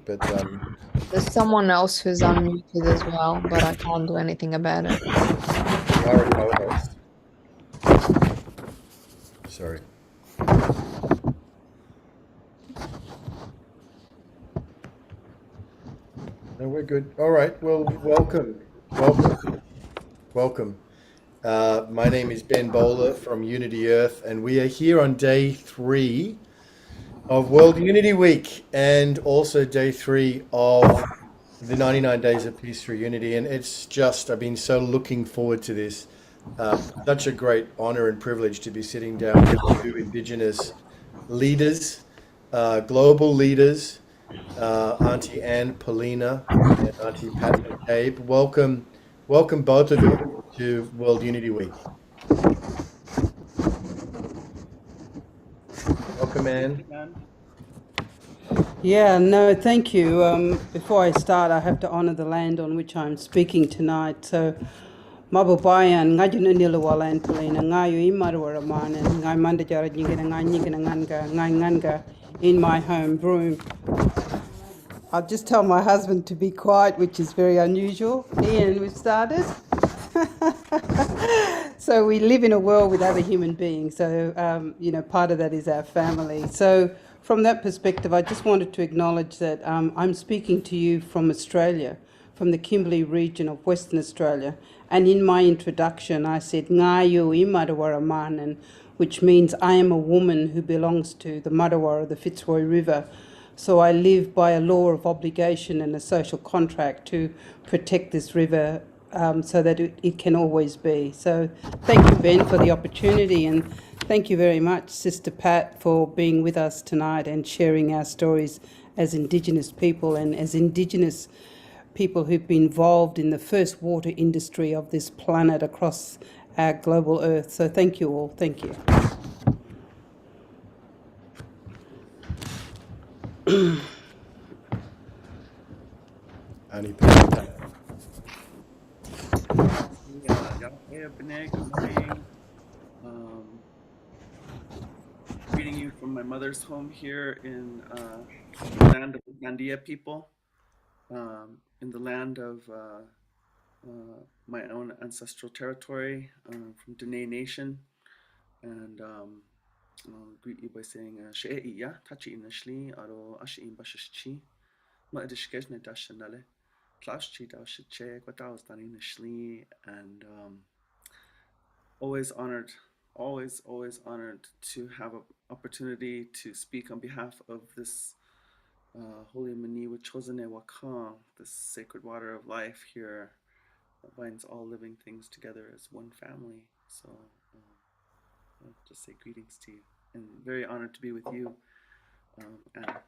but There's someone else who's unmuted as well, but I can't do anything about it. you are a co-host. Sorry. No, we're good. All right. Well, welcome. My name is Ben Bowler from Unity Earth, and we are here on day 3 of World Unity Week, and also day 3 of the 99 Days of Peace through Unity. And it's just, I've been so looking forward to this. Such a great honor and privilege to be sitting down with two Indigenous leaders, global leaders, Auntie Anne Poelina and Auntie Pat McCabe. Welcome both of you to World Unity Week. Welcome, Anne. Yeah, no, thank you. Before I start, I have to honour the land on which I'm speaking tonight. So, mabubayan ngajun nilawalan palina ngayu imarwaraman and ngai mandajara ngai nganga in my home room. I'll just tell my husband to be quiet, which is very unusual. Ian, we've started. So we live in a world with other human beings. So, part of that is our family. So from that perspective, I just wanted to acknowledge that I'm speaking to you from Australia, from the Kimberley region of Western Australia. And in my introduction, I said, Ngayu I Marawaraman, which means I am a woman who belongs to the Marawara, the Fitzroy River. So I live by a law of obligation and a social contract to protect this river so that it can always be. So thank you, Ben, for the opportunity, and thank you very much, Sister Pat, for being with us tonight and sharing our stories as Indigenous people and as Indigenous people who've been involved in the first water industry of this planet across our global earth. So thank you all. Thank you. Auntie Pat. Good morning. Greeting you from my mother's home here in the land of Gandia people, in the land of my own ancestral territory, from Dene Nation, and I'll greet you by saying She'e'iya, Tachi Inashli, Aro Ashi'im Bashishchi, Ma'edishkesh Nedashanale, Klauschi Daushiche, Quataustani Nashli, and always honored to have an opportunity to speak on behalf of this holy Maniwa Chozane Wakan, this sacred water of life here that binds all living things together as one family. So I'll just say greetings to you, and very honored to be with you, Anna.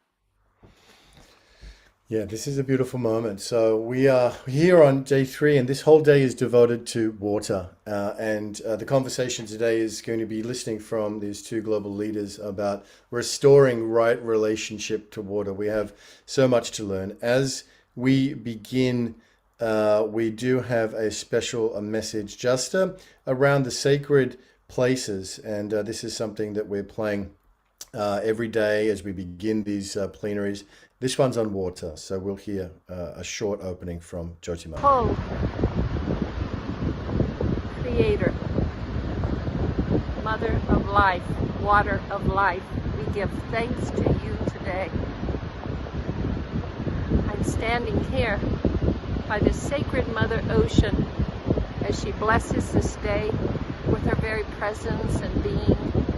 Yeah, this is a beautiful moment. So we are here on day 3, and this whole day is devoted to water. And the conversation today is going to be listening from these two global leaders about restoring right relationship to water. We have so much to learn. As we begin, we do have a special message just around the sacred places. And this is something that we're playing every day as we begin these plenaries. This one's on water, so we'll hear a short opening from Jotima. Oh, Creator, Mother of life, Water of life, we give thanks to you today. I'm standing here by the sacred Mother Ocean as she blesses this day with her very presence and being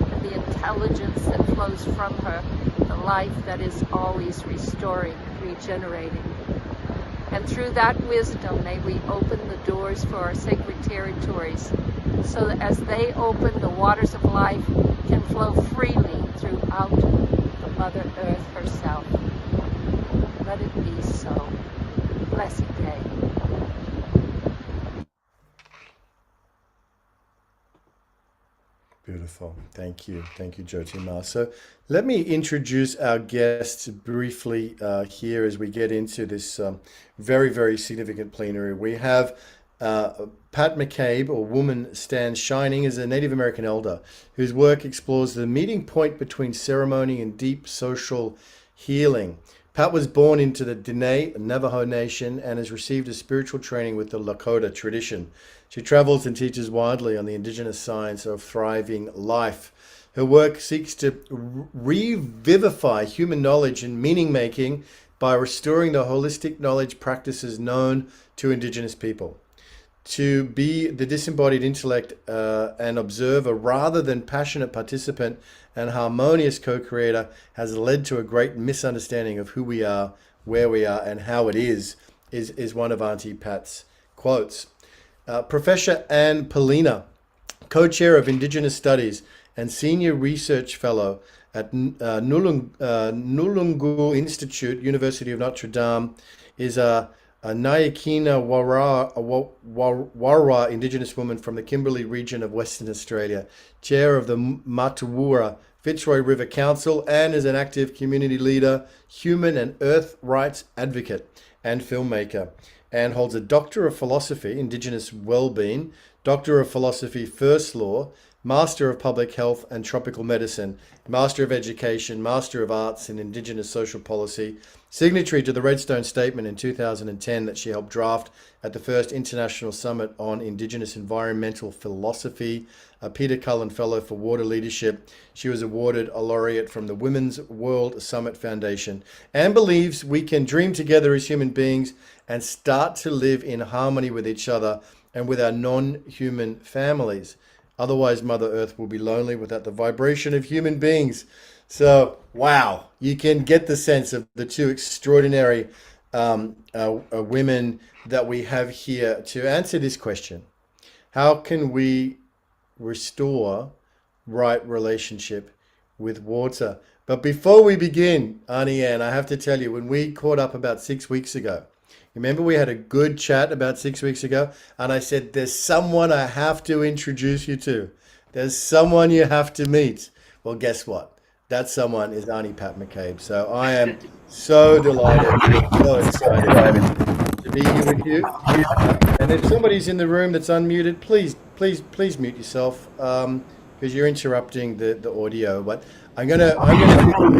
and the intelligence that flows from her, the life that is always restoring, regenerating. And through that wisdom, may we open the doors for our sacred territories so that as they open, the waters of life can flow freely throughout the Mother Earth herself. Let it be so. Blessed day. Beautiful. Thank you. Thank you, Jotima. So let me introduce our guests briefly here as we get into this very, very significant plenary. We have Pat McCabe, or Woman Stands Shining, is a Native American elder whose work explores the meeting point between ceremony and deep social healing. Pat was born into the Diné Navajo Nation and has received a spiritual training with the Lakota tradition. She travels and teaches widely on the indigenous science of thriving life. Her work seeks to revivify human knowledge and meaning making by restoring the holistic knowledge practices known to indigenous people. To be the disembodied intellect and observer rather than passionate participant and harmonious co-creator has led to a great misunderstanding of who we are, where we are, and how it is one of Auntie Pat's quotes. Professor Anne Poelina, co-chair of Indigenous Studies and senior research fellow at Nulungu Institute, University of Notre Dame, is a Nyakina Warra Indigenous woman from the Kimberley region of Western Australia, chair of the Matawura Fitzroy River Council, and is an active community leader, human and earth rights advocate, and filmmaker, and holds a Doctor of Philosophy, Indigenous Wellbeing, Doctor of Philosophy, First Law, Master of Public Health and Tropical Medicine, Master of Education, Master of Arts in Indigenous Social Policy, signatory to the Redstone Statement in 2010 that she helped draft at the first International Summit on Indigenous Environmental Philosophy, a Peter Cullen Fellow for Water Leadership. She was awarded a laureate from the Women's World Summit Foundation and believes we can dream together as human beings and start to live in harmony with each other and with our non-human families. Otherwise, Mother Earth will be lonely without the vibration of human beings. So, wow, you can get the sense of the two extraordinary women that we have here to answer this question. How can we restore right relationship with water? But before we begin, Auntie Anne, I have to tell you, when we caught up about 6 weeks ago, remember we had a good chat about 6 weeks ago, and I said, there's someone I have to introduce you to. There's someone you have to meet. Well, guess what? That someone is Auntie Pat McCabe. So I am so delighted, so excited to be here with you. And if somebody's in the room that's unmuted, please mute yourself because you're interrupting the audio. But I'm gonna sit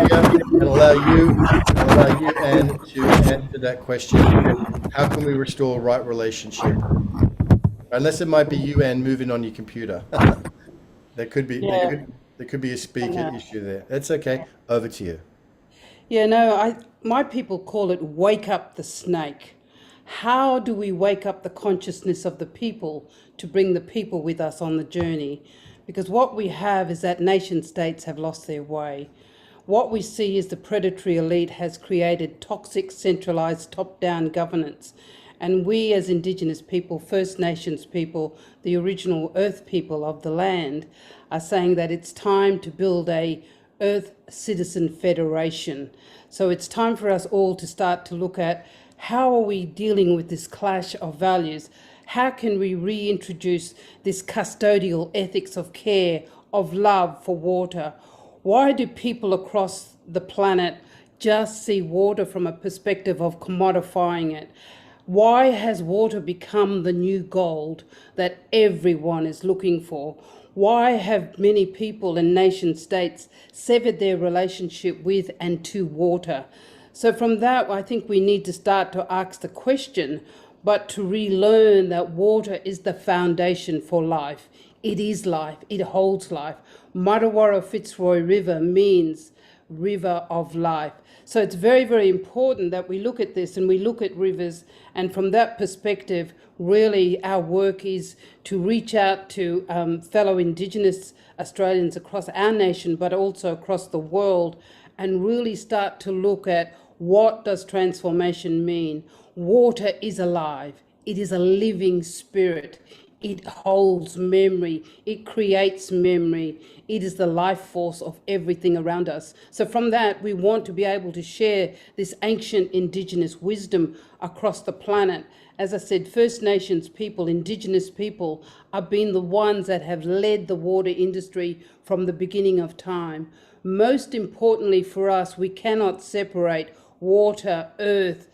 here and allow you Anne to answer that question. How can we restore right relationship? Unless it might be you, Anne, moving on your computer. There could be a speaker issue there. That's okay. Over to you. Yeah, no, my people call it wake up the snake. How do we wake up the consciousness of the people to bring the people with us on the journey? Because what we have is that nation states have lost their way. What we see is the predatory elite has created toxic, centralised, top-down governance. And we as Indigenous people, First Nations people, the original Earth people of the land, are saying that it's time to build a Earth Citizen Federation. So it's time for us all to start to look at how are we dealing with this clash of values? How can we reintroduce this custodial ethics of care, of love for water? Why do people across the planet just see water from a perspective of commodifying it? Why has water become the new gold that everyone is looking for? Why have many people and nation states severed their relationship with and to water? So from that, I think we need to start to ask the question, but to relearn that water is the foundation for life. It is life. It holds life. Matawara Fitzroy River means river of life. So it's very, very important that we look at this and we look at rivers, and from that perspective, really our work is to reach out to fellow Indigenous Australians across our nation, but also across the world, and really start to look at what does transformation mean. Water is alive. It is a living spirit. It holds memory. It creates memory. It is the life force of everything around us. So from that, we want to be able to share this ancient Indigenous wisdom across the planet. As I said, First Nations people, Indigenous people, have been the ones that have led the water industry from the beginning of time. Most importantly for us, we cannot separate water, earth,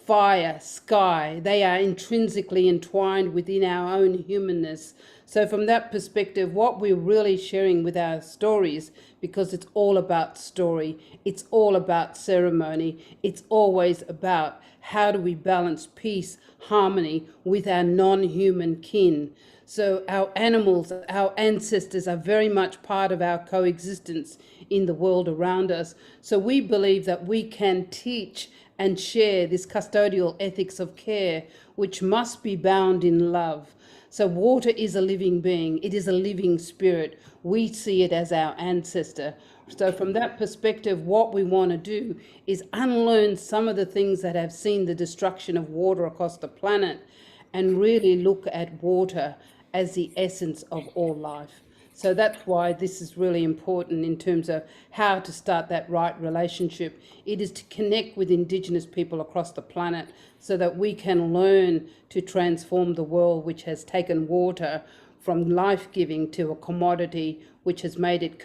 fire, sky. They are intrinsically entwined within our own humanness. So, from that perspective, what we're really sharing with our stories, because it's all about story, it's all about ceremony, it's always about how do we balance peace, harmony with our non human kin. So, our animals, our ancestors are very much part of our coexistence in the world around us. So, we believe that we can teach and share this custodial ethics of care, which must be bound in love. So water is a living being. It is a living spirit. We see it as our ancestor. So from that perspective, what we want to do is unlearn some of the things that have seen the destruction of water across the planet and really look at water as the essence of all life. So that's why this is really important in terms of how to start that right relationship. It is to connect with Indigenous people across the planet so that we can learn to transform the world, which has taken water from life-giving to a commodity, which has made it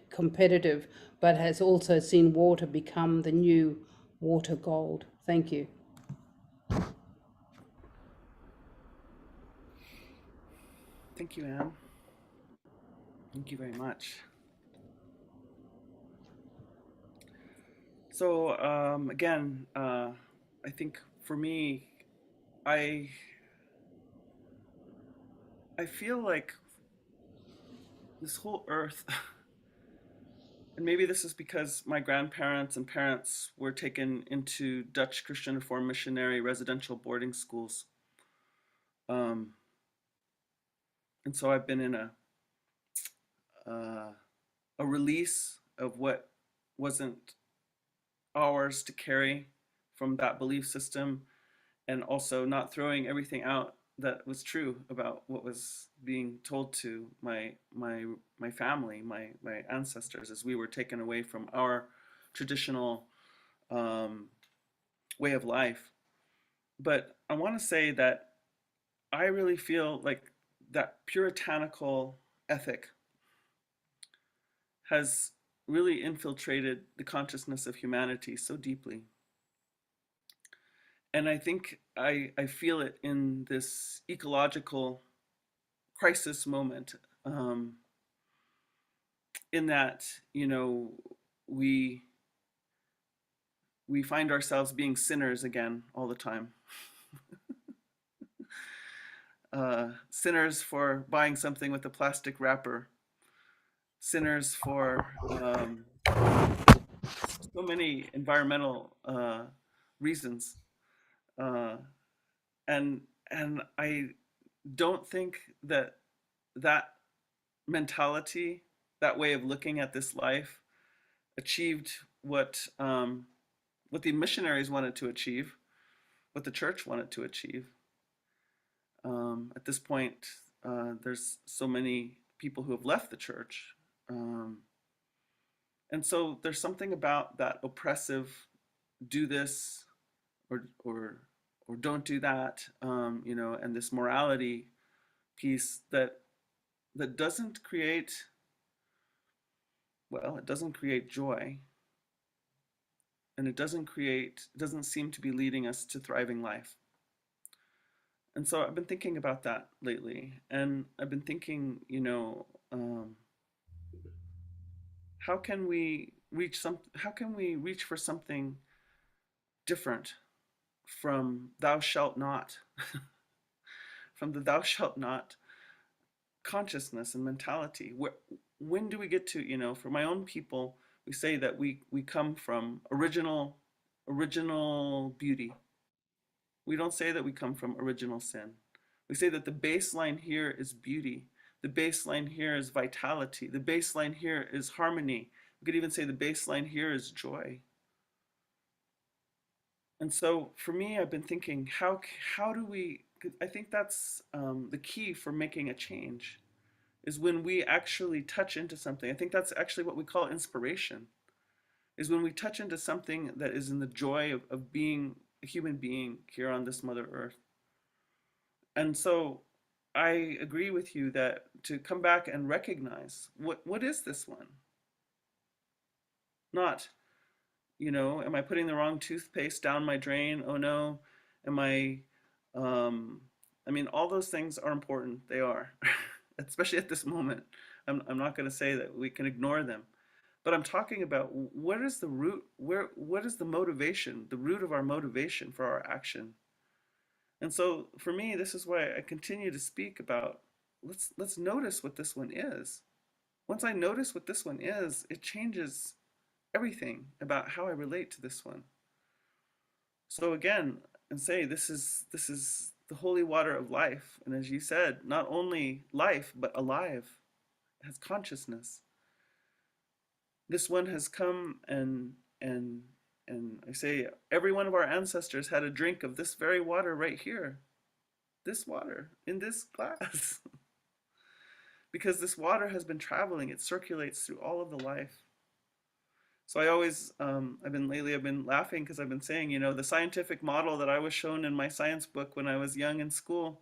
competitive, but has also seen water become the new water gold. Thank you. Thank you, Anne. Thank you very much. So again, I think for me, I I feel like this whole earth, and maybe this is because my grandparents and parents were taken into Dutch Christian Reformed missionary residential boarding schools. Um, and so I've been in uh, a release of what wasn't ours to carry from that belief system, and also not throwing everything out that was true about what was being told to my family, my ancestors, as we were taken away from our traditional um, way of life. But I want to say that I really feel like that puritanical ethic has really infiltrated the consciousness of humanity so deeply. And I think I feel it in this ecological crisis moment, in that, you know, we we find ourselves being sinners again all the time. Sinners for buying something with a plastic wrapper, sinners for so many environmental reasons, uh, and I don't think that that mentality, that way of looking at this life, achieved what the missionaries wanted to achieve, what the church wanted to achieve. At this point, there's so many people who have left the church, and so there's something about that oppressive, do this or or don't do that, you know, and this morality piece that doesn't create, well, it doesn't create joy, and it doesn't seem to be leading us to thriving life. And so I've been thinking about that lately, and I've been thinking, you know, how can we how can we reach for something different from thou shalt not, from the thou shalt not consciousness and mentality? When do we get to, you know, for my own people, we say that we come from original beauty. We don't say that we come from original sin. We say that the baseline here is beauty. The baseline here is vitality. The baseline here is harmony. We could even say the baseline here is joy. And so for me, I've been thinking, how do we, I think that's the key for making a change, is when we actually touch into something. I think that's actually what we call inspiration, is when we touch into something that is in the joy of being a human being here on this Mother Earth. And so I agree with you that to come back and recognize what is this one? Not, you know, am I putting the wrong toothpaste down my drain? Oh no. Am I, I mean, all those things are important. They are. especially at this moment. I'm not going to say that we can ignore them, but I'm talking about what is the root, what is the motivation, the root of our motivation for our action. And so for me, this is why I continue to speak about let's notice what this one is. Once I notice what this one is, it changes everything about how I relate to this one. So again, and say this is the holy water of life, and as you said, not only life but alive, it has consciousness. This one has come and I say every one of our ancestors had a drink of this very water right here, this water in this glass, because this water has been traveling. It circulates through all of the life. So I always, I've been laughing because I've been saying, the scientific model that I was shown in my science book when I was young in school,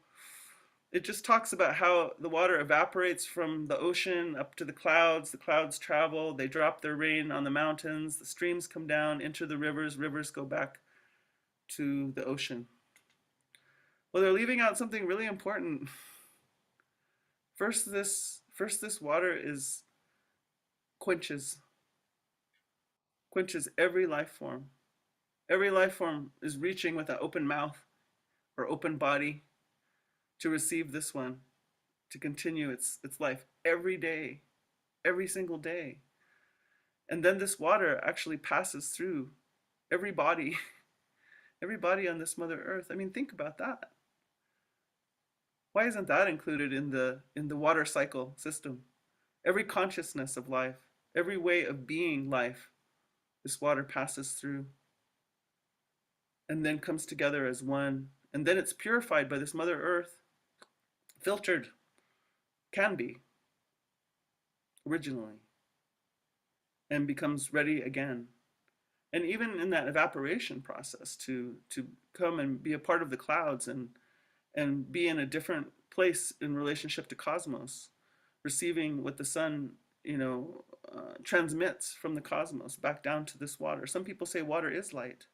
it just talks about how the water evaporates from the ocean up to the clouds travel, they drop their rain on the mountains, the streams come down, enter the rivers, rivers go back to the ocean. Well, they're leaving out something really important. First, this water is quenches every life form. Every life form is reaching with an open mouth or open body to receive this one, to continue its life every day, every single day. And then this water actually passes through every body, every body on this Mother Earth. I mean, think about that. Why isn't that included in the water cycle system? Every consciousness of life, every way of being life, this water passes through and then comes together as one. And then it's purified by this Mother Earth, filtered, can be, originally, and becomes ready again. And even in that evaporation process, to come and be a part of the clouds and be in a different place in relationship to cosmos, receiving what the sun, transmits from the cosmos back down to this water. Some people say water is light.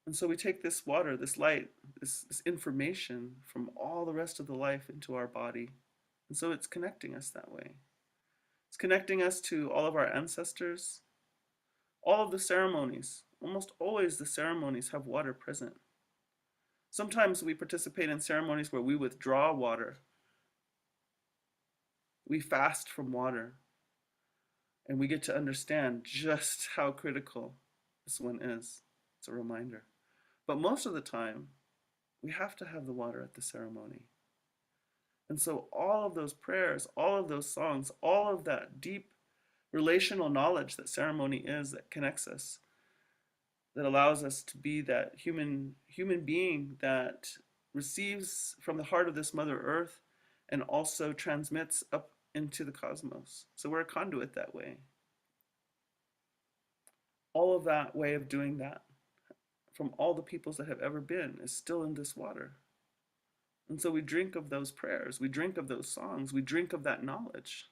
And so we take this water, this light, this information from all the rest of the life into our body. And so it's connecting us that way. It's connecting us to all of our ancestors. All of the ceremonies, almost always the ceremonies have water present. Sometimes we participate in ceremonies where we withdraw water. We fast from water. And we get to understand just how critical this one is. It's a reminder. But most of the time, we have to have the water at the ceremony. And so all of those prayers, all of those songs, all of that deep relational knowledge that ceremony is, that connects us, that allows us to be that human being that receives from the heart of this Mother Earth and also transmits up into the cosmos. So we're a conduit that way. All of that way of doing that from all the peoples that have ever been is still in this water. And so we drink of those prayers, we drink of those songs, we drink of that knowledge.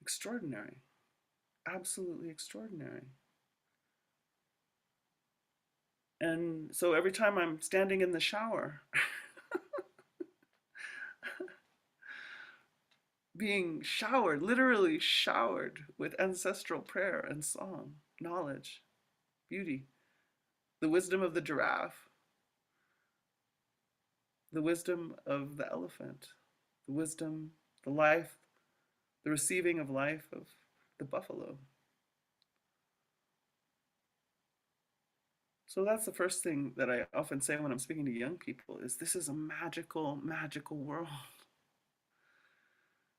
Extraordinary, absolutely extraordinary. And so every time I'm standing in the shower, being showered, literally showered with ancestral prayer and song, knowledge, beauty, the wisdom of the giraffe, the wisdom of the elephant, the wisdom, the life, the receiving of life of the buffalo. So that's the first thing that I often say when I'm speaking to young people is this is a magical, magical world.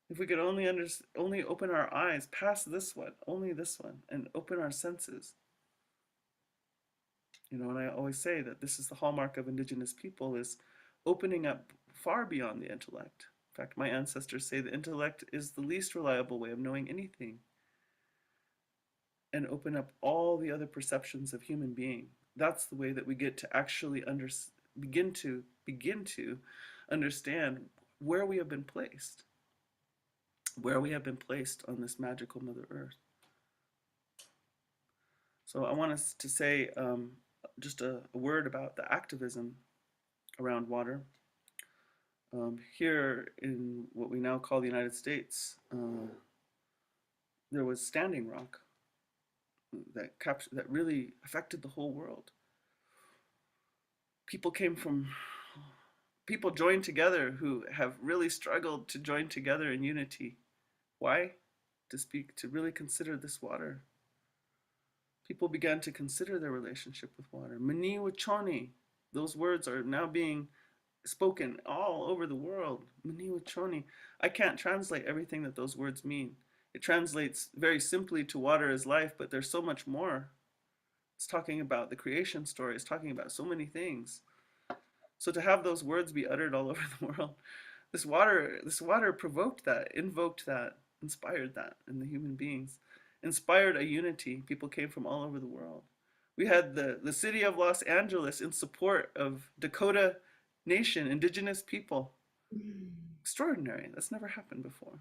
If we could only open our eyes past this one, only this one, and open our senses. And I always say that this is the hallmark of Indigenous people, is opening up far beyond the intellect. In fact, my ancestors say the intellect is the least reliable way of knowing anything, and open up all the other perceptions of human being. That's the way that we get to actually begin to understand where we have been placed. Where we have been placed on this magical Mother Earth. So I want us to say just a word about the activism around water. Here in what we now call the United States, there was Standing Rock that really affected the whole world. People came from people joined together who have really struggled to join together in unity. Why? To really consider this water. People began to consider their relationship with water. Mani wachoni, those words are now being spoken all over the world. Mani wachoni. I can't translate everything that those words mean. It translates very simply to water is life, but there's so much more. It's talking about the creation story. It's talking about so many things. So to have those words be uttered all over the world, this water provoked that, invoked that, inspired that in the human beings, inspired a unity. People came from all over the world. We had the city of Los Angeles in support of Dakota Nation, indigenous people. Extraordinary. That's never happened before.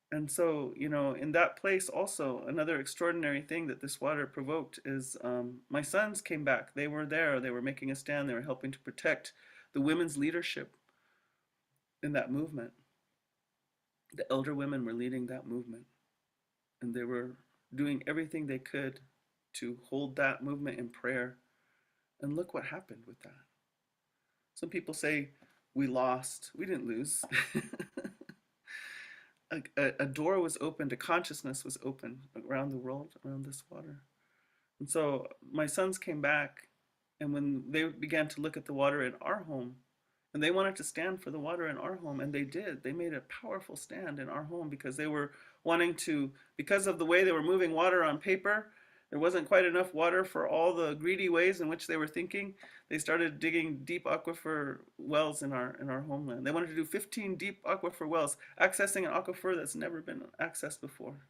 And so, in that place also, another extraordinary thing that this water provoked is my sons came back. They were there. They were making a stand. They were helping to protect the women's leadership in that movement. The elder women were leading that movement. And they were doing everything they could to hold that movement in prayer. And look what happened with that. Some people say, we lost. We didn't lose. A door was opened, a consciousness was opened around the world, around this water. And so my sons came back, and when they began to look at the water in our home, and they wanted to stand for the water in our home, and they did. They made a powerful stand in our home because they were wanting to, because of the way they were moving water on paper, there wasn't quite enough water for all the greedy ways in which they were thinking. They started digging deep aquifer wells in our homeland. They wanted to do 15 deep aquifer wells, accessing an aquifer that's never been accessed before.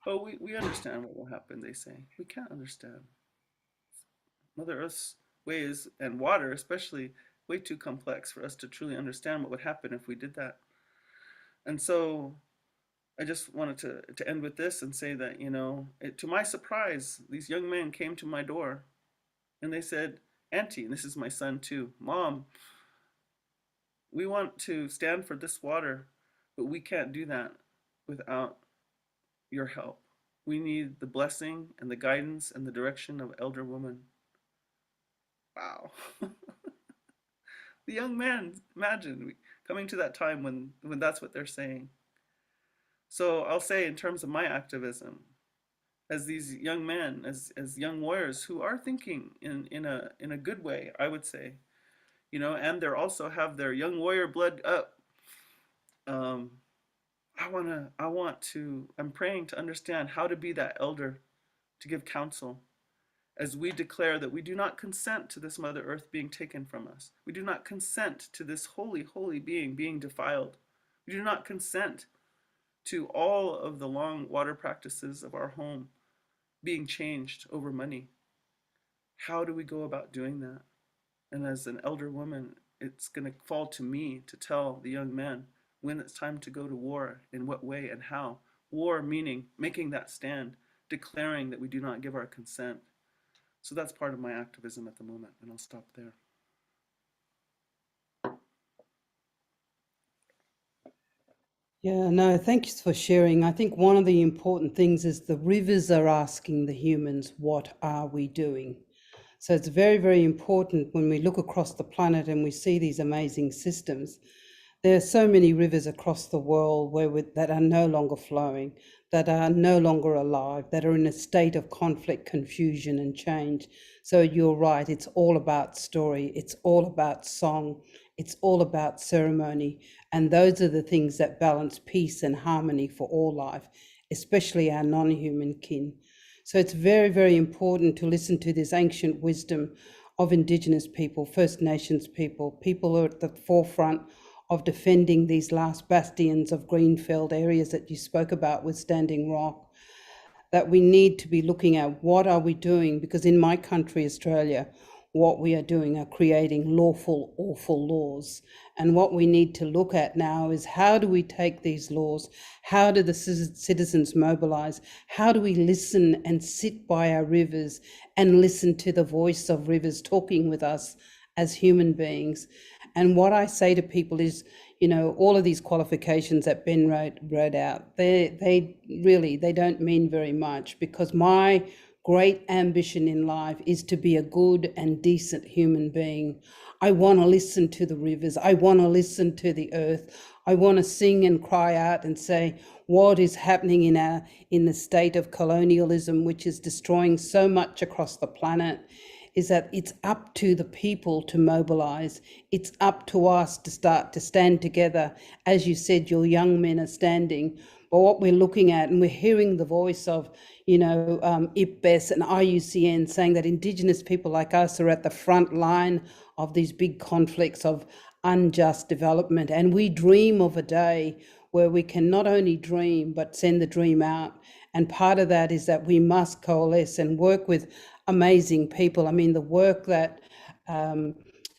Oh, we understand what will happen, they say. We can't understand. Mother Earth's ways, and water especially, way too complex for us to truly understand what would happen if we did that. And so I just wanted to end with this and say that, to my surprise, these young men came to my door and they said, Auntie, and this is my son too, Mom, we want to stand for this water, but we can't do that without your help. We need the blessing and the guidance and the direction of elder women. Wow. The young men, imagine coming to that time when that's what they're saying. So I'll say, in terms of my activism, as these young men, as young warriors who are thinking in a good way, I would say, and they also have their young warrior blood up. I'm praying to understand how to be that elder, to give counsel, as we declare that we do not consent to this Mother Earth being taken from us. We do not consent to this holy, holy being defiled. We do not consent to all of the long water practices of our home being changed over money. How do we go about doing that? And as an elder woman, it's going to fall to me to tell the young men when it's time to go to war, in what way and how. War meaning making that stand, declaring that we do not give our consent. So that's part of my activism at the moment, and I'll stop there. Yeah, no, thanks for sharing. I think one of the important things is the rivers are asking the humans, what are we doing? So it's very, very important when we look across the planet and we see these amazing systems. There are so many rivers across the world that are no longer flowing, that are no longer alive, that are in a state of conflict, confusion, and change. So you're right, it's all about story, it's all about song, it's all about ceremony. And those are the things that balance peace and harmony for all life, especially our non-human kin. So it's very, very important to listen to this ancient wisdom of Indigenous people, First Nations people who are at the forefront of defending these last bastions of greenfield areas that you spoke about with Standing Rock, that we need to be looking at what are we doing, because in my country, Australia, what we are doing are creating lawful, awful laws. And what we need to look at now is, how do we take these laws? How do the citizens mobilize? How do we listen and sit by our rivers and listen to the voice of rivers talking with us as human beings? And what I say to people is, all of these qualifications that Ben wrote out, they really don't mean very much, because my great ambition in life is to be a good and decent human being. I want to listen to the rivers. I want to listen to the earth. I want to sing and cry out and say, what is happening in the state of colonialism, which is destroying so much across the planet, is that it's up to the people to mobilize. It's up to us to start to stand together. As you said, your young men are standing. But what we're looking at, and we're hearing the voice of, IPBES and IUCN saying that Indigenous people like us are at the front line of these big conflicts of unjust development. And we dream of a day where we can not only dream, but send the dream out. And part of that is that we must coalesce and work with amazing people. I mean, the work that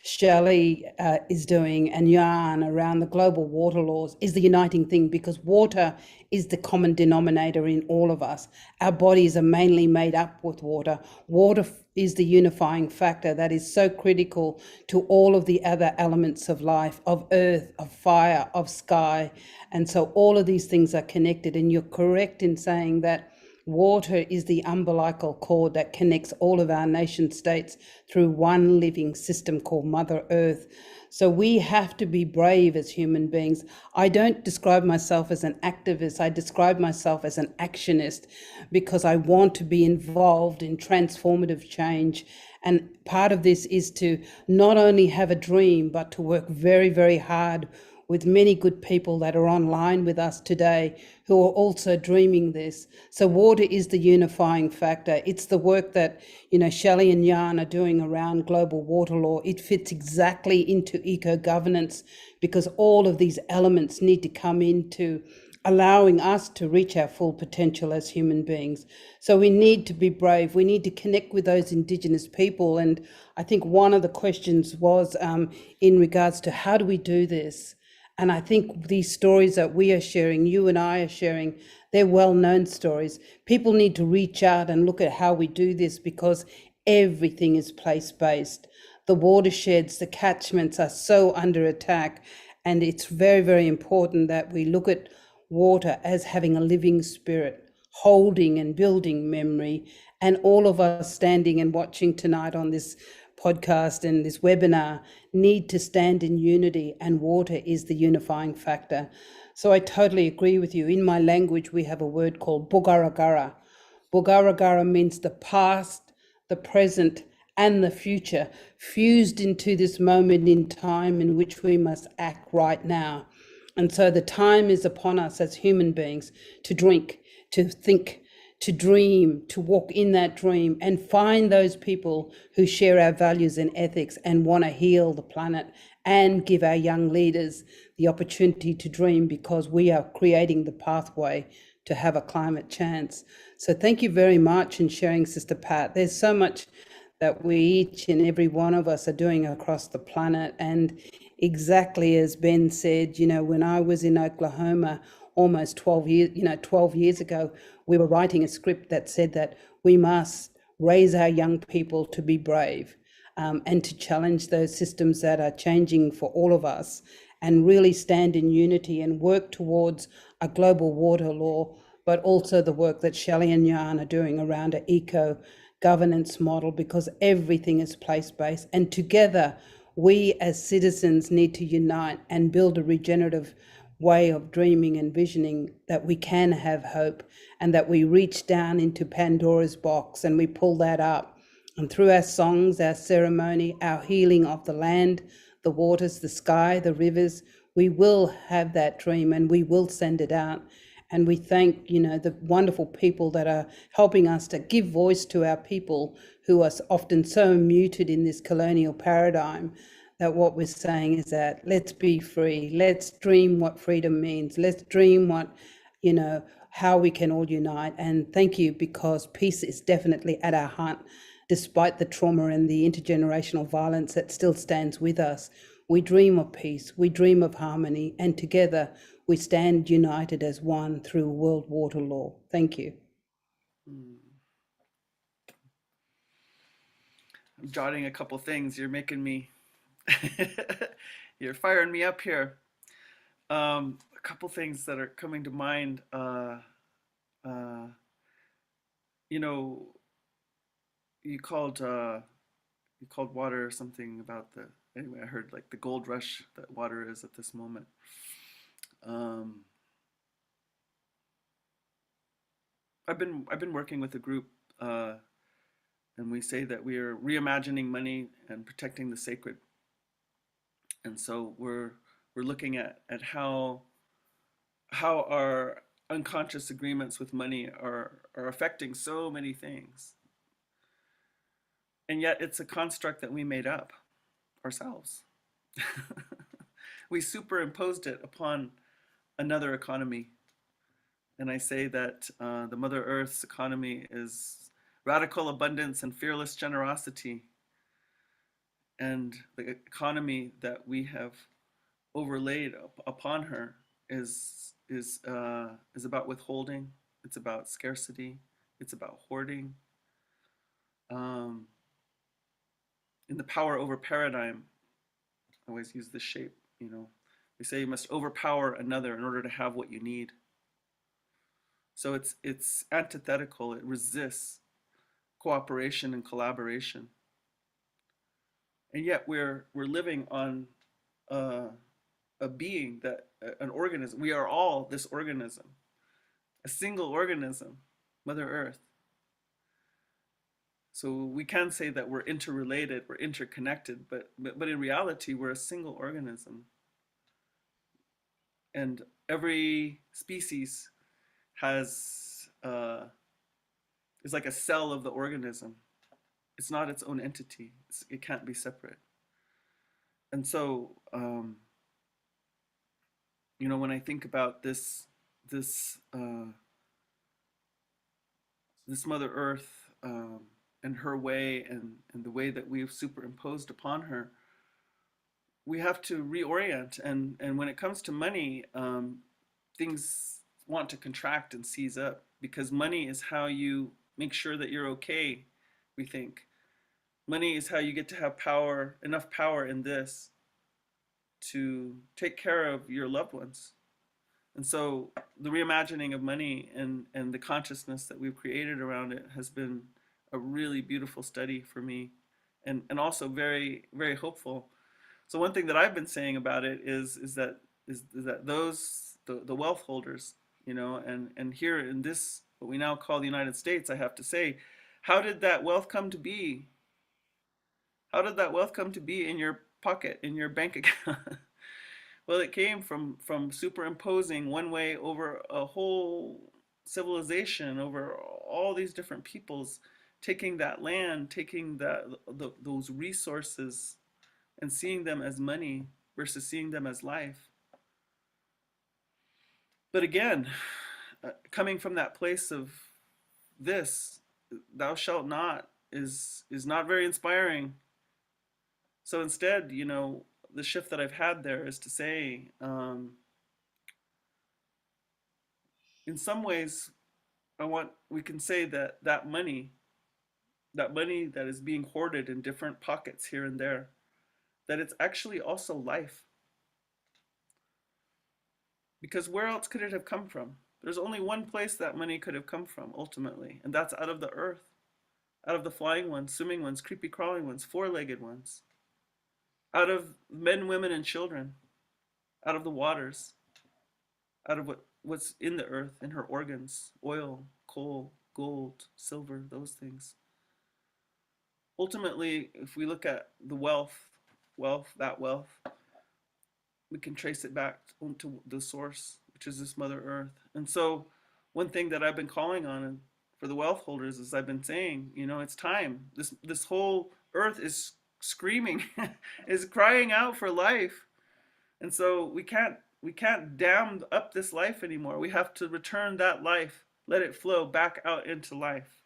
Shelley is doing and Jan around the global water laws is the uniting thing, because water is the common denominator in all of us. Our bodies are mainly made up with water. Water is the unifying factor that is so critical to all of the other elements of life, of earth, of fire, of sky. And so all of these things are connected. And you're correct in saying that water is the umbilical cord that connects all of our nation states through one living system called Mother Earth. So we have to be brave as human beings. I don't describe myself as an activist. I describe myself as an actionist, because I want to be involved in transformative change. And part of this is to not only have a dream, but to work very, very hard with many good people that are online with us today who are also dreaming this. So water is the unifying factor. It's the work that, Shelley and Jan are doing around global water law. It fits exactly into eco-governance, because all of these elements need to come into allowing us to reach our full potential as human beings. So we need to be brave. We need to connect with those Indigenous people. And I think one of the questions was in regards to how do we do this? And I think these stories that we are sharing, you and I are sharing, they're well-known stories. People need to reach out and look at how we do this, because everything is place-based. The watersheds, the catchments are so under attack. And it's very, very important that we look at water as having a living spirit, holding and building memory. And all of us standing and watching tonight on this podcast and this webinar need to stand in unity, and water is the unifying factor. So I totally agree with you. In my language, we have a word called Bugaragara. Bugaragara means the past, the present, and the future fused into this moment in time in which we must act right now. And so the time is upon us as human beings to drink, to think, to dream, to walk in that dream and find those people who share our values and ethics and want to heal the planet, and give our young leaders the opportunity to dream, because we are creating the pathway to have a climate chance. So thank you very much in sharing, Sister Pat. There's so much that we each and every one of us are doing across the planet. And exactly as Ben said, when I was in Oklahoma almost 12 years ago, we were writing a script that said that we must raise our young people to be brave and to challenge those systems that are changing for all of us, and really stand in unity and work towards a global water law, but also the work that Shelley and Jan are doing around an eco-governance model, because everything is place-based. And together, we as citizens need to unite and build a regenerative way of dreaming and visioning, that we can have hope, and that we reach down into Pandora's box and we pull that up. And through our songs, our ceremony, our healing of the land, the waters, the sky, the rivers, we will have that dream and we will send it out. And we thank, the wonderful people that are helping us to give voice to our people who are often so muted in this colonial paradigm, that what we're saying is that let's be free. Let's dream what freedom means. Let's dream what, how we can all unite. And thank you, because peace is definitely at our heart despite the trauma and the intergenerational violence that still stands with us. We dream of peace, we dream of harmony, and together we stand united as one through world water law. Thank you. I'm jotting a couple things. You're making me, you're firing me up here. A couple things that are coming to mind. You know, you called water something about the. Anyway, I heard like the gold rush that water is at this moment. I've been working with a group, and we say that we are reimagining money and protecting the sacred. And so we're looking at how our unconscious agreements with money are affecting so many things. And yet it's a construct that we made up ourselves. We superimposed it upon another economy. And I say that the Mother Earth's economy is radical abundance and fearless generosity. And the economy that we have overlaid upon her is about withholding. It's about scarcity. It's about hoarding. In the power over paradigm, I always use this shape. You know, they say you must overpower another in order to have what you need. So it's antithetical. It resists cooperation and collaboration. And yet we're living on a being, that an organism. We are all this organism, a single organism, Mother Earth. So we can say that we're interrelated, we're interconnected, but in reality, we're a single organism. And every species has is like a cell of the organism. It's not its own entity. It can't be separate. And so, you know, when I think about this Mother Earth and her way and the way that we've superimposed upon her, we have to reorient. And when it comes to money, things want to contract and seize up, because money is how you make sure that you're okay, we think. Money is how you get to have power, enough power in this to take care of your loved ones. And so the reimagining of money and the consciousness that we've created around it has been a really beautiful study for me, and also very, very hopeful. So one thing that I've been saying about it is that those the wealth holders, you know, and here in this, what we now call the United States, I have to say, how did that wealth come to be? How did that wealth come to be in your pocket, in your bank account? Well, it came from superimposing one way over a whole civilization, over all these different peoples, taking that land, taking those resources and seeing them as money versus seeing them as life. But again, coming from that place of this, thou shalt not, is not very inspiring. So instead, you know, the shift that I've had there is to say, in some ways, we can say that money that is being hoarded in different pockets here and there, that it's actually also life. Because where else could it have come from? There's only one place that money could have come from, ultimately, and that's out of the earth, out of the flying ones, swimming ones, creepy crawling ones, four-legged ones, out of men, women, and children, out of the waters, out of what's in the earth, in her organs, oil, coal, gold, silver, those things. Ultimately, if we look at the wealth, we can trace it back to the source, which is this Mother Earth. And so one thing that I've been calling on for the wealth holders is, I've been saying, you know, it's time. This whole earth is screaming, is crying out for life. And so we can't dam up this life anymore. We have to return that life, let it flow back out into life.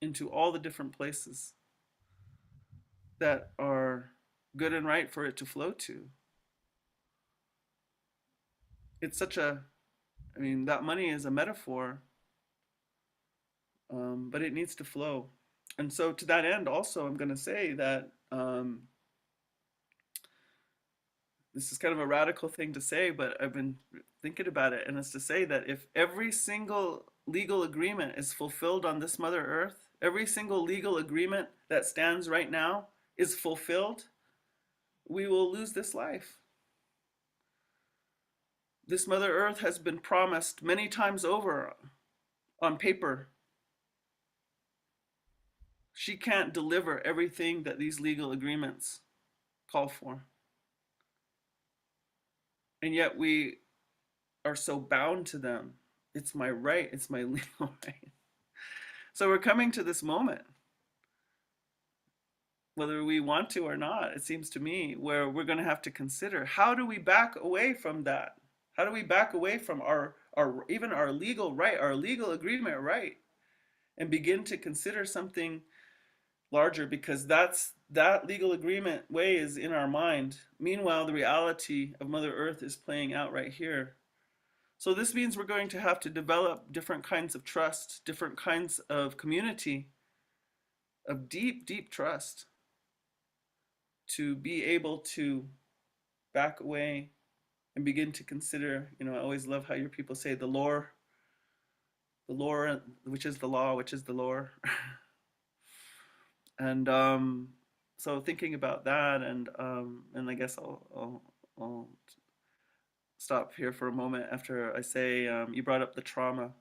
into all the different places that are good and right for it to flow to. It's such a, I mean, that money is a metaphor, but it needs to flow. And so, to that end, also, I'm going to say that this is kind of a radical thing to say, but I've been thinking about it, and it's to say that if every single legal agreement is fulfilled on this Mother Earth, every single legal agreement that stands right now is fulfilled, we will lose this life. This Mother Earth has been promised many times over on paper. She can't deliver everything that these legal agreements call for. And yet we are so bound to them. It's my right, it's my legal right. So we're coming to this moment, whether we want to or not, it seems to me, where we're going to have to consider, how do we back away from that? How do we back away from our even our legal right, our legal agreement right, and begin to consider something larger, because that legal agreement way is in our mind. Meanwhile, the reality of Mother Earth is playing out right here. So this means we're going to have to develop different kinds of trust, different kinds of community, of deep, deep trust, to be able to back away and begin to consider, I always love how your people say the lore, which is the law, which is the lore. And so thinking about that, and I guess I'll stop here for a moment after I say, you brought up the trauma.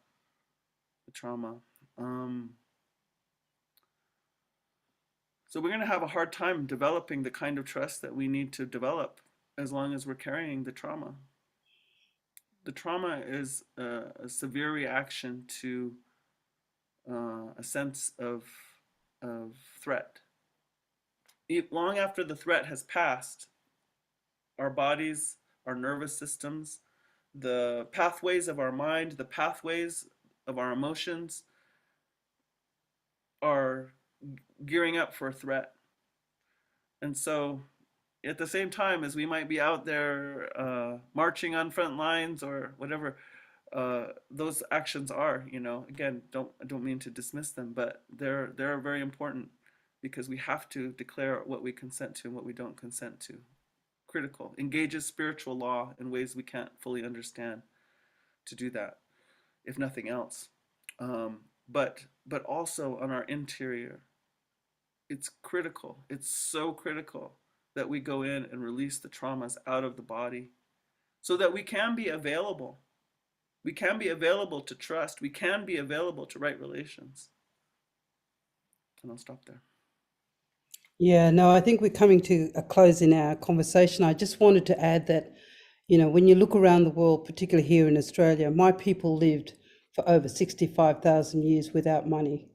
So we're going to have a hard time developing the kind of trust that we need to develop as long as we're carrying the trauma. The trauma is a severe reaction to a sense of threat. Long after the threat has passed, our bodies, our nervous systems, the pathways of our mind, the pathways of our emotions are gearing up for a threat. And so at the same time as we might be out there marching on front lines or whatever, those actions are, again, I don't mean to dismiss them, but they're very important, because we have to declare what we consent to and what we don't consent to. Critical. Engages spiritual law in ways we can't fully understand to do that, if nothing else. But also on our interior, it's critical. It's so critical that we go in and release the traumas out of the body so that we can be available. We can be available to trust. We can be available to right relations. And I'll stop there. Yeah, no, I think we're coming to a close in our conversation. I just wanted to add that, when you look around the world, particularly here in Australia, my people lived for over 65,000 years without money.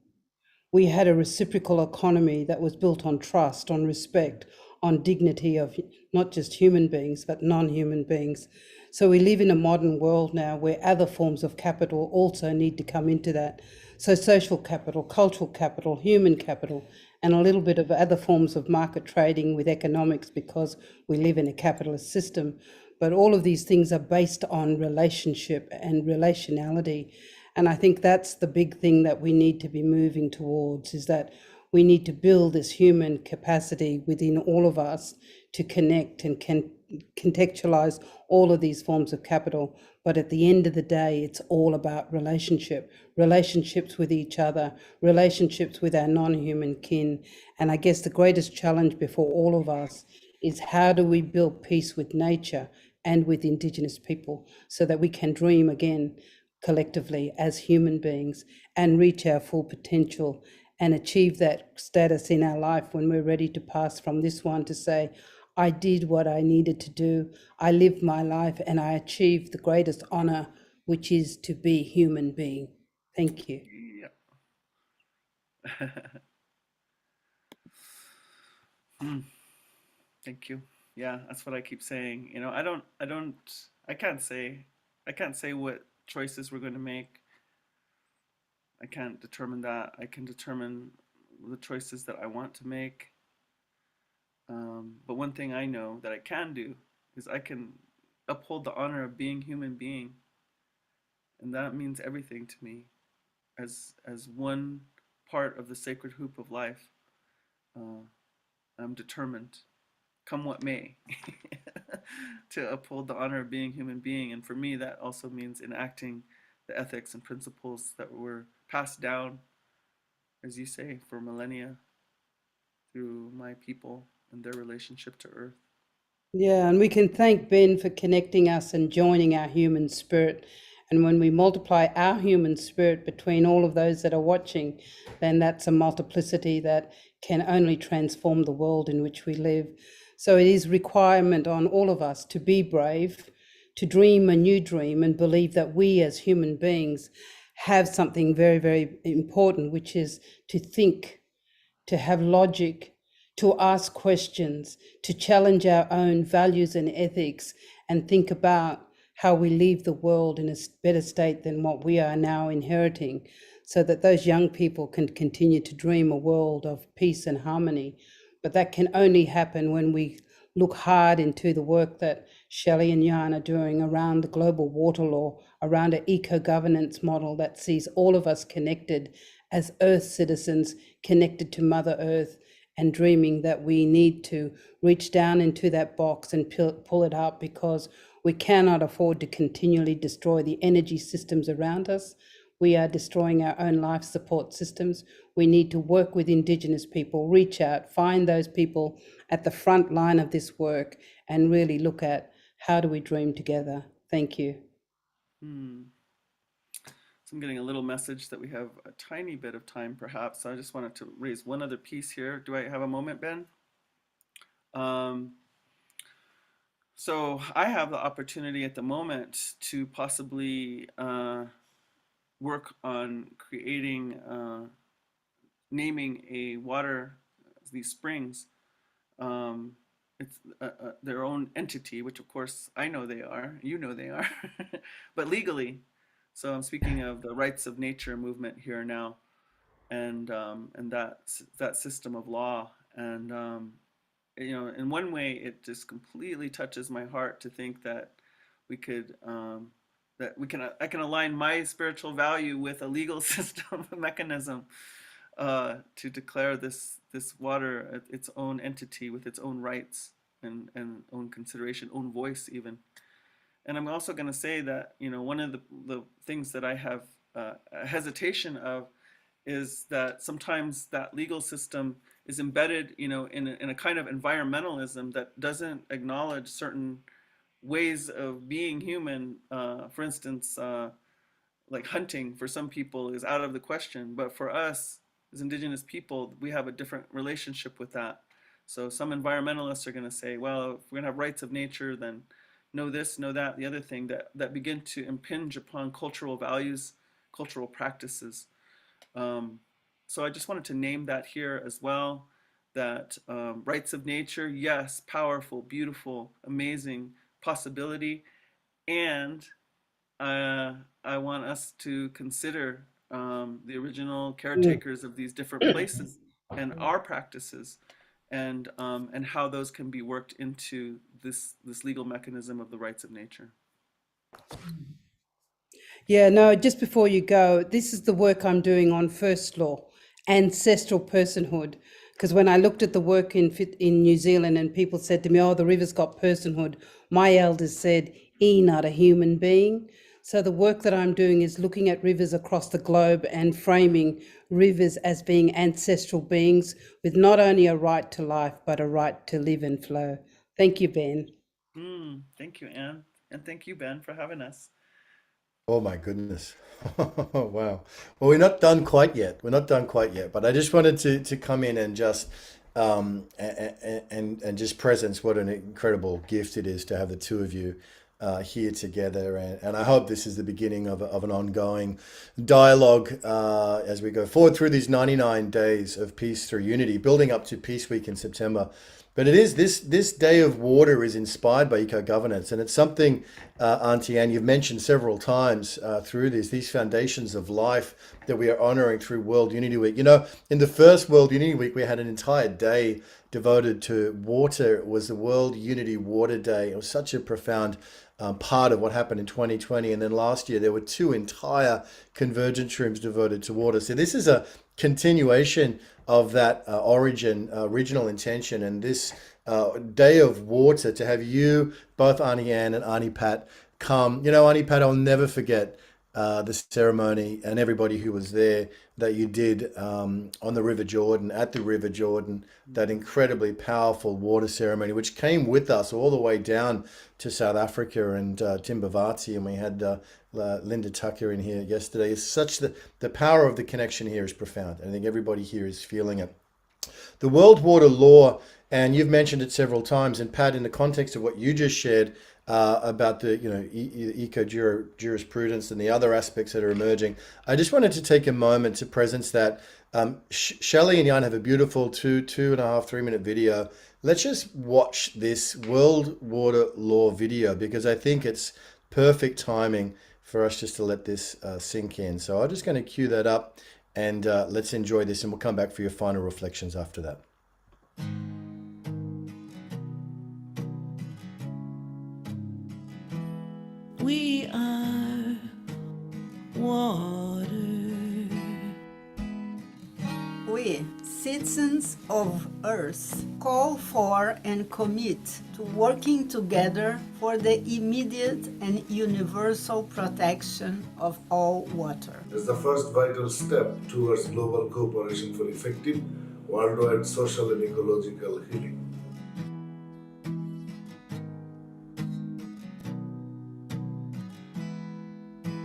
We had a reciprocal economy that was built on trust, on respect, on dignity of not just human beings, but non-human beings. So we live in a modern world now where other forms of capital also need to come into that. So social capital, cultural capital, human capital, and a little bit of other forms of market trading with economics, because we live in a capitalist system. But all of these things are based on relationship and relationality. And I think that's the big thing that we need to be moving towards, is that we need to build this human capacity within all of us to connect and can contextualize all of these forms of capital. But at the end of the day, it's all about relationships with each other, relationships with our non-human kin. And I guess the greatest challenge before all of us is, how do we build peace with nature and with Indigenous people so that we can dream again collectively as human beings and reach our full potential and achieve that status in our life when we're ready to pass from this one to say, I did what I needed to do, I lived my life, and I achieved the greatest honor, which is to be human being. Thank you. Yeah. Thank you. Yeah, that's what I keep saying. I can't say what choices we're going to make. I can't determine that. I can determine the choices that I want to make. But one thing I know that I can do is I can uphold the honor of being human being, and that means everything to me. As one part of the sacred hoop of life, uh, I'm determined, come what may, to uphold the honor of being human being. And for me, that also means enacting the ethics and principles that were passed down, as you say, for millennia through my people and their relationship to Earth. Yeah, and we can thank Ben for connecting us and joining our human spirit. And when we multiply our human spirit between all of those that are watching, then that's a multiplicity that can only transform the world in which we live. So it is requirement on all of us to be brave, to dream a new dream, and believe that we as human beings have something very, very important, which is to think, to have logic, to ask questions, to challenge our own values and ethics, and think about how we leave the world in a better state than what we are now inheriting, so that those young people can continue to dream a world of peace and harmony. But that can only happen when we look hard into the work that Shelley and Jan are doing around the global water law, around an eco-governance model that sees all of us connected as Earth citizens, connected to Mother Earth, and dreaming that we need to reach down into that box and pull it out, because we cannot afford to continually destroy the energy systems around us. We are destroying our own life support systems. We need to work with Indigenous people, reach out, find those people at the front line of this work, and really look at how do we dream together. Thank you. So I'm getting a little message that we have a tiny bit of time, perhaps. So I just wanted to raise one other piece here. Do I have a moment, Ben? So I have the opportunity at the moment to possibly work on creating, naming a water, these springs. It's their own entity, which of course I know they are, you know they are, but legally. So I'm speaking of the rights of nature movement here now, and that system of law. And you know, in one way, it just completely touches my heart to think that we could I can align my spiritual value with a legal system mechanism to declare this water its own entity with its own rights and own consideration, own voice even. And I'm also going to say that, you know, one of the things that I have a hesitation of is that sometimes that legal system is embedded, you know, in a kind of environmentalism that doesn't acknowledge certain ways of being human. For instance, like hunting for some people is out of the question, but for us as Indigenous people, we have a different relationship with that. So some environmentalists are going to say, well, if we're going to have rights of nature, then know this, know that, the other thing, that begin to impinge upon cultural values, cultural practices. So I just wanted to name that here as well, that rights of nature, yes, powerful, beautiful, amazing possibility. And I want us to consider the original caretakers of these different places and our practices, and how those can be worked into this legal mechanism of the rights of nature. Yeah, no, just before you go, this is the work I'm doing on first law, ancestral personhood. Because when I looked at the work in New Zealand and people said to me, oh, the river's got personhood, my elders said, not a human being. So the work that I'm doing is looking at rivers across the globe and framing rivers as being ancestral beings with not only a right to life, but a right to live and flow. Thank you, Ben. Thank you, Anne. And thank you, Ben, for having us. Oh my goodness. Wow. Well, we're not done quite yet. We're not done quite yet, but I just wanted to come in and just and just presence what an incredible gift it is to have the two of you here together, and I hope this is the beginning of an ongoing dialogue as we go forward through these 99 days of peace through unity, building up to Peace Week in September. But it is this day of water is inspired by eco-governance, and it's something Auntie Anne, you've mentioned several times through these foundations of life that we are honoring through World Unity Week. You know, in the first World Unity Week, we had an entire day devoted to water. It was the World Unity Water Day. It was such a profound part of what happened in 2020. And then last year, there were 2 entire convergence rooms devoted to water. So this is a continuation of that original intention. And this day of water, to have you, both Auntie Anne and Auntie Pat, come. You know, Auntie Pat, I'll never forget the ceremony and everybody who was there that you did on the River Jordan, at the River Jordan, that incredibly powerful water ceremony, which came with us all the way down to South Africa and Timbavati, and we had Linda Tucker in here yesterday. It's such the power of the connection here is profound. I think everybody here is feeling it. The World Water Law, and you've mentioned it several times, and Pat, in the context of what you just shared about the eco jurisprudence and the other aspects that are emerging, I just wanted to take a moment to presence that. Shelley and Jan have a beautiful 2.5-3 minute video. Let's just watch this World Water Law video, because I think it's perfect timing for us just to let this sink in. So I'm just going to cue that up, and let's enjoy this, and we'll come back for your final reflections after that. We are water. We, citizens of Earth, call for and commit to working together for the immediate and universal protection of all water. As the first vital step towards global cooperation for effective worldwide social and ecological healing.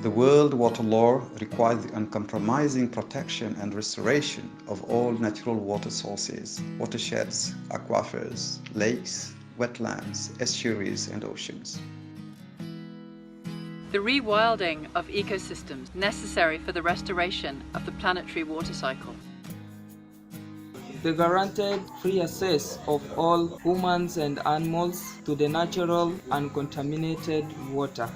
The World Water Law requires the uncompromising protection and restoration of all natural water sources, watersheds, aquifers, lakes, wetlands, estuaries, and oceans. The rewilding of ecosystems necessary for the restoration of the planetary water cycle. The guaranteed free access of all humans and animals to the natural uncontaminated water.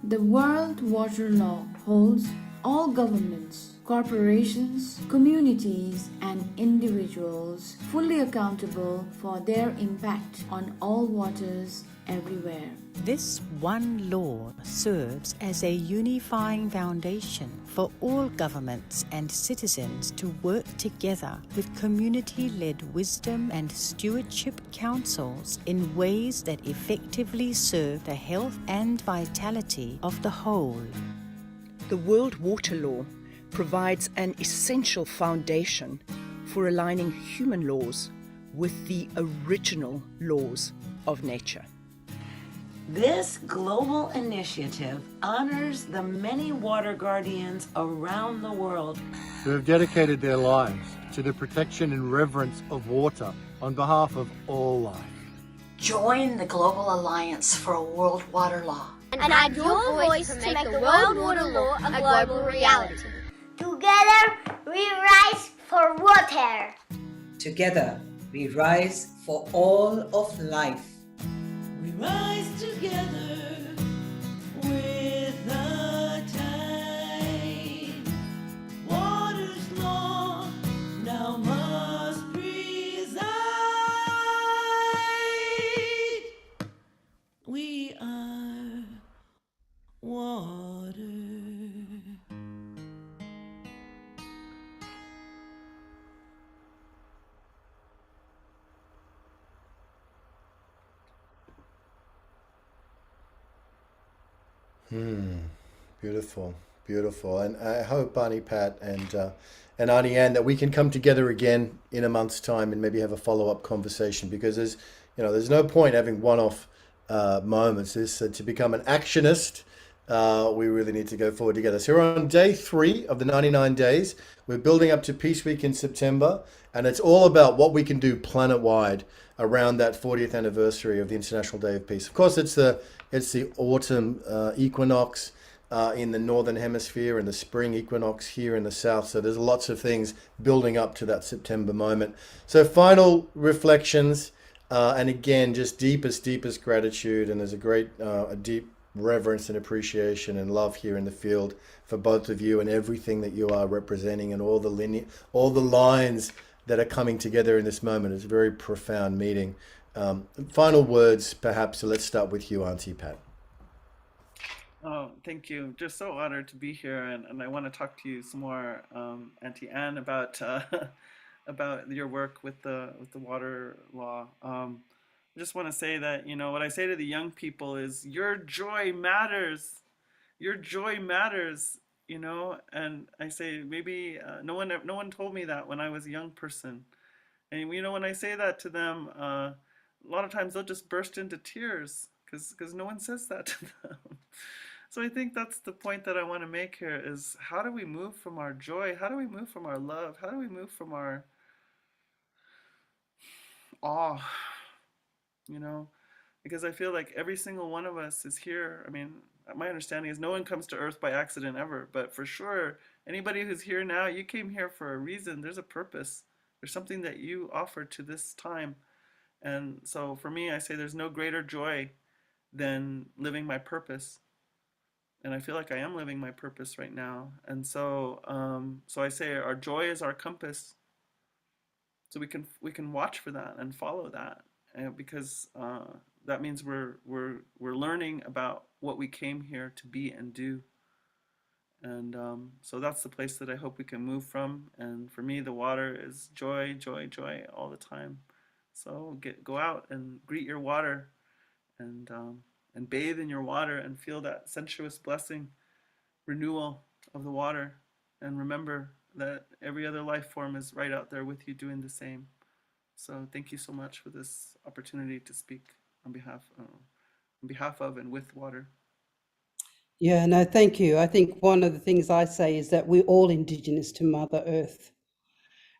The World Water Law holds all governments, corporations, communities, and individuals fully accountable for their impact on all waters everywhere. This one law serves as a unifying foundation for all governments and citizens to work together with community-led wisdom and stewardship councils in ways that effectively serve the health and vitality of the whole. The World Water Law provides an essential foundation for aligning human laws with the original laws of nature. This global initiative honors the many water guardians around the world who have dedicated their lives to the protection and reverence of water on behalf of all life. Join the Global Alliance for a World Water Law. And add your voice to make the World Water Law a global reality. Together, we rise for water. Together, we rise for all of life. We rise together with the tide. Water's law now must preside. We are water. Beautiful, beautiful. And I hope, Auntie Pat and Auntie Anne, that we can come together again in a month's time and maybe have a follow-up conversation, because there's no point having one-off moments. To become an actionist, we really need to go forward together. So we're on day 3 of the 99 days. We're building up to Peace Week in September, and it's all about what we can do planet-wide around that 40th anniversary of the International Day of Peace. Of course, it's the autumn equinox in the northern hemisphere and the spring equinox here in the south. So there's lots of things building up to that September moment. So final reflections. And again, just deepest gratitude. And there's a deep reverence and appreciation and love here in the field for both of you and everything that you are representing and all the lines that are coming together in this moment. It's a very profound meeting. Final words, perhaps. So let's start with you, Auntie Pat. Oh, thank you. Just so honored to be here, and I want to talk to you some more, Auntie Anne, about about your work with the water law. I just want to say that, you know, what I say to the young people is your joy matters. Your joy matters, you know. And I say maybe no one told me that when I was a young person. And you know, when I say that to them, a lot of times they'll just burst into tears because no one says that to them. So I think that's the point that I want to make here is how do we move from our joy? How do we move from our love? How do we move from our awe? You know, because I feel like every single one of us is here. I mean, my understanding is no one comes to Earth by accident ever, but for sure, anybody who's here now, you came here for a reason. There's a purpose. There's something that you offer to this time. And so for me, I say there's no greater joy than living my purpose. And I feel like I am living my purpose right now. And so, so I say our joy is our compass. So we can watch for that and follow that, because that means we're learning about what we came here to be and do. And so that's the place that I hope we can move from. And for me, the water is joy, joy, joy all the time. So go out and greet your water, and bathe in your water and feel that sensuous blessing, renewal of the water. And remember that every other life form is right out there with you doing the same. So thank you so much for this opportunity to speak on behalf of and with water. Yeah, no, thank you. I think one of the things I say is that we're all indigenous to Mother Earth.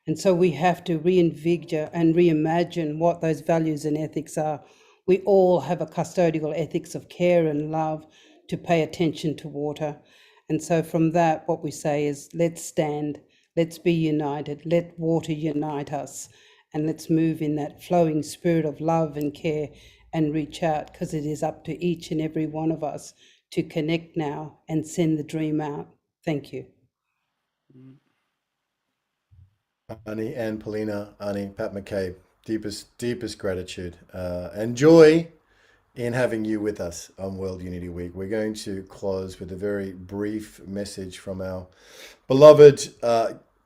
And so we have to reinvigorate and reimagine what those values and ethics are. We all have a custodial ethics of care and love to pay attention to water. And so from that, what we say is let's stand, let's be united, let water unite us, and let's move in that flowing spirit of love and care and reach out, because it is up to each and every one of us to connect now and send the dream out. Thank you. Annie and Poelina, Annie, Pat McCabe, deepest gratitude and joy in having you with us on World Unity Week. We're going to close with a very brief message from our beloved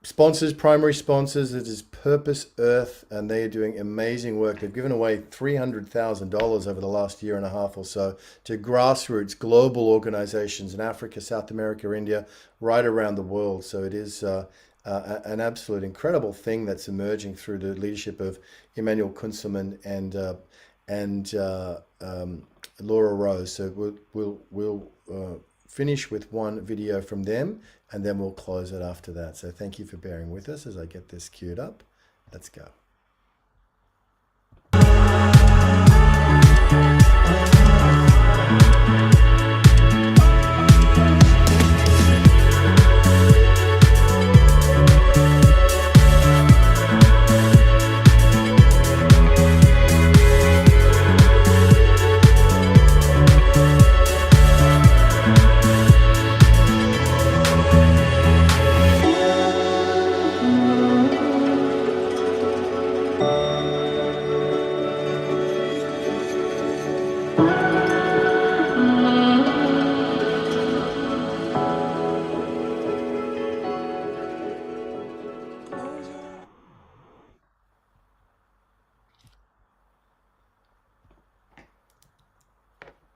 sponsors, primary sponsors. It is Purpose Earth, and they are doing amazing work. They've given away $300,000 over the last year and a half or so to grassroots global organizations in Africa, South America, India, right around the world. So it is an absolute incredible thing that's emerging through the leadership of Emmanuel Kunselman and Laura Rose. So we'll finish with one video from them, and then we'll close it after that. So thank you for bearing with us as I get this queued up. Let's go.